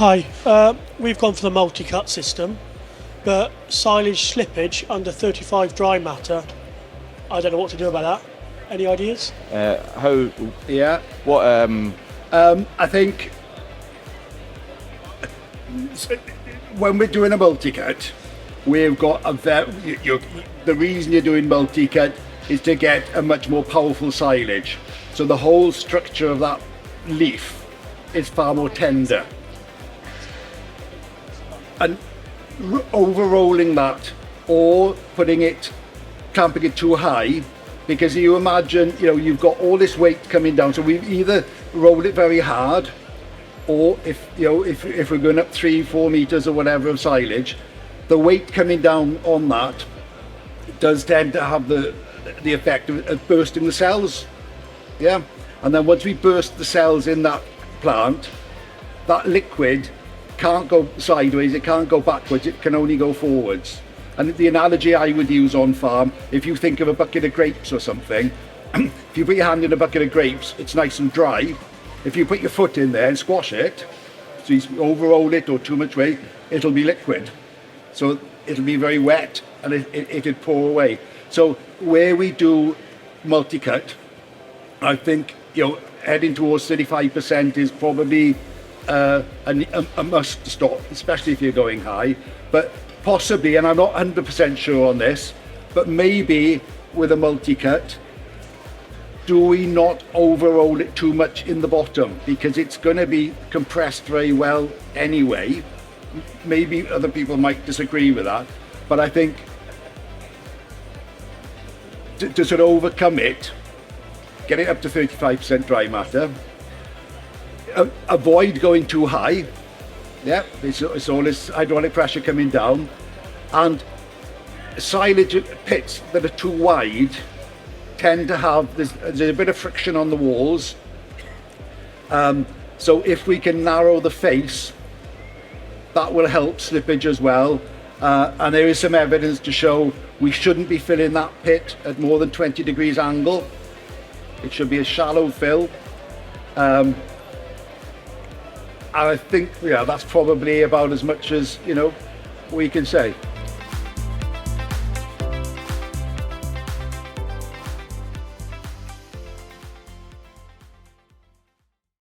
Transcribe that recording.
Hi, we've gone for the multi-cut system, but silage slippage under 35 dry matter, I don't know what to do about that. Any ideas? Yeah. What? I think when we're doing a multi-cut, we've got the reason you're doing multi-cut is to get a much more powerful silage. So the whole structure of that leaf is far more tender. And over-rolling that or clamping it too high, because you imagine, you've got all this weight coming down. So we've either rolled it very hard, or if we're going up 3-4 meters or whatever of silage, the weight coming down on that does tend to have the effect of bursting the cells. Yeah, and then once we burst the cells in that plant, that liquid can't go sideways, it can't go backwards, it can only go forwards. And the analogy I would use on farm, if you think of a bucket of grapes or something, if you put your hand in a bucket of grapes, it's nice and dry. If you put your foot in there and squash it, so you overroll it or too much weight, it'll be liquid. So it'll be very wet and it'll pour away. So where we do multi-cut, I think heading towards 35% is probably a must stop, especially if you're going high. But possibly, and I'm not 100% sure on this, but maybe with a multi-cut, do we not overroll it too much in the bottom, because it's going to be compressed very well anyway. Maybe other people might disagree with that, but I think to sort of overcome it, get it up to 35% dry matter, avoid going too high. Yeah, it's all this hydraulic pressure coming down, and silage pits that are too wide tend to have there's a bit of friction on the walls. So if we can narrow the face, that will help slippage as well. And there is some evidence to show we shouldn't be filling that pit at more than 20 degrees angle. It should be a shallow fill. And I think that's probably about as much as we can say.